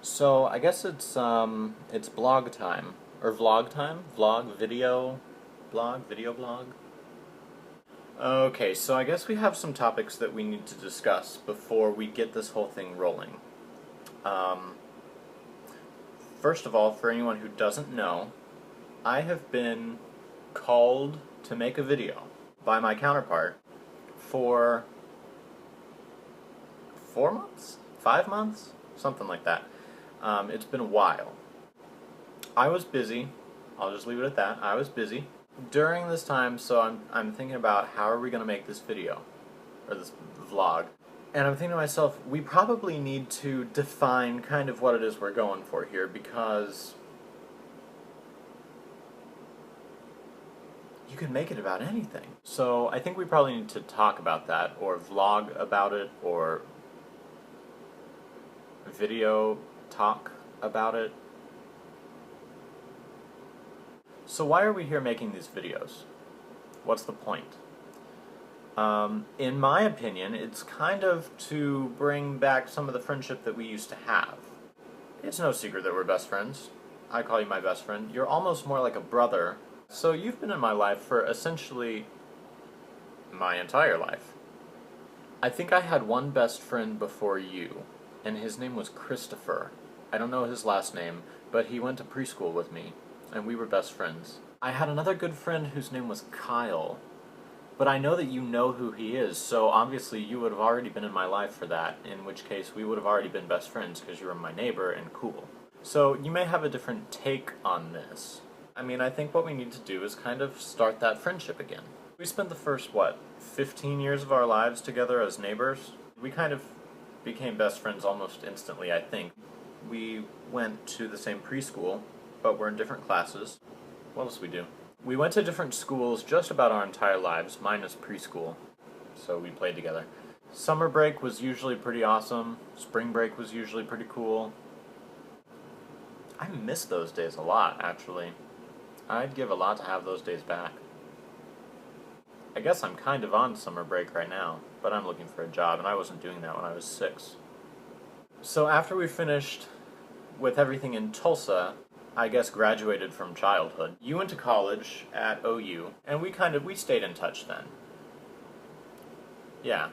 So I guess it's blog time or vlog time, vlog, video, blog, video blog. Okay, so I guess we have some topics that we need to discuss before we get this whole thing rolling. Um, First of all, for anyone who doesn't know, I have been called to make a video by my counterpart for 4 months, 5 months, something like that. It's been a while. I was busy. I'll just leave it at that. I was busy during this time, so I'm thinking about how are we going to make this video or this vlog. And I'm thinking to myself, we probably need to define kind of what it is we're going for here, because you can make it about anything. So I think we probably need to talk about that, or vlog about it, or video talk about it. So why are we here making these videos? What's the point? In my opinion, it's kind of to bring back some of the friendship that we used to have. It's no secret that we're best friends. I call you my best friend. You're almost more like a brother. So you've been in my life for essentially my entire life. I think I had one best friend before you, and his name was Christopher. I don't know his last name, but he went to preschool with me, and we were best friends. I had another good friend whose name was Kyle, but I know that you know who he is, so obviously you would have already been in my life for that, in which case we would have already been best friends because you were my neighbor and cool. So you may have a different take on this. I mean, I think what we need to do is kind of start that friendship again. We spent the first, 15 years of our lives together as neighbors. We kind of became best friends almost instantly, I think. We went to the same preschool, but we're in different classes. What else we do? We went to different schools just about our entire lives, minus preschool, so we played together. Summer break was usually pretty awesome. Spring break was usually pretty cool. I miss those days a lot, actually. I'd give a lot to have those days back. I guess I'm kind of on summer break right now, but I'm looking for a job, and I wasn't doing that when I was 6. So after we finished with everything in Tulsa, I guess graduated from childhood. You went to college at OU, and we stayed in touch then. Yeah.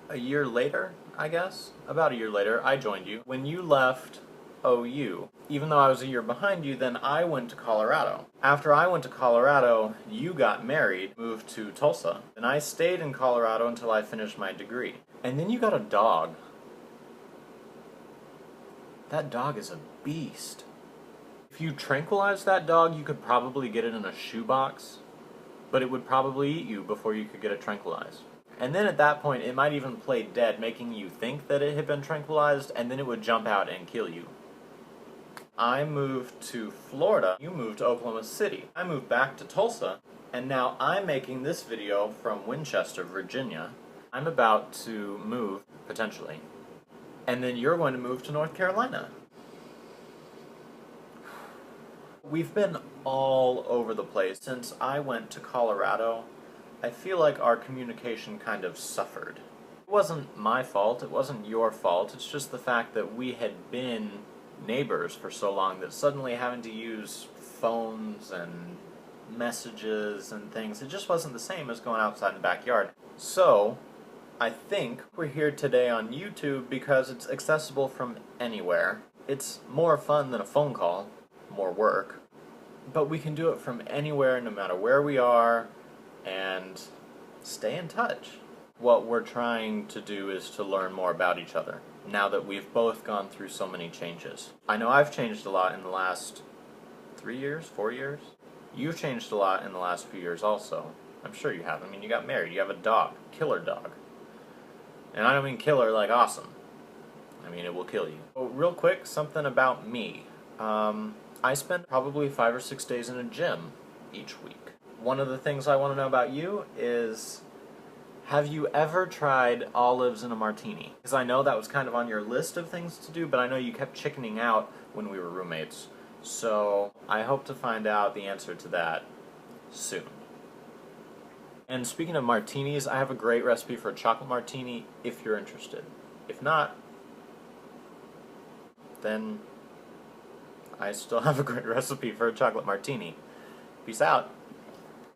A year later, I guess? About a year later, I joined you. When you left OU, even though I was a year behind you, then I went to Colorado. After I went to Colorado, you got married, moved to Tulsa, and I stayed in Colorado until I finished my degree. And then you got a dog. That dog is a beast. If you tranquilize that dog, you could probably get it in a shoebox, but it would probably eat you before you could get it tranquilized. And then at that point, it might even play dead, making you think that it had been tranquilized, and then it would jump out and kill you. I moved to Florida, you moved to Oklahoma City. I moved back to Tulsa, and now I'm making this video from Winchester, Virginia. I'm about to move, potentially. And then you're going to move to North Carolina. We've been all over the place. Since I went to Colorado, I feel like our communication kind of suffered. It wasn't my fault, it wasn't your fault, it's just the fact that we had been neighbors for so long that suddenly having to use phones and messages and things, it just wasn't the same as going outside in the backyard. So, I think we're here today on YouTube because it's accessible from anywhere. It's more fun than a phone call. More work, but we can do it from anywhere, no matter where we are, and stay in touch. What we're trying to do is to learn more about each other, now that we've both gone through so many changes. I know I've changed a lot in the last 3 years, 4 years. You've changed a lot in the last few years also. I'm sure you have. I mean, you got married, you have a dog, killer dog. And I don't mean killer like awesome. I mean, it will kill you. Oh, real quick, something about me. I spend probably 5 or 6 days in a gym each week. One of the things I want to know about you is, have you ever tried olives in a martini? Because I know that was kind of on your list of things to do, but I know you kept chickening out when we were roommates. So I hope to find out the answer to that soon. And speaking of martinis, I have a great recipe for a chocolate martini if you're interested. If not, then I still have a great recipe for a chocolate martini. Peace out.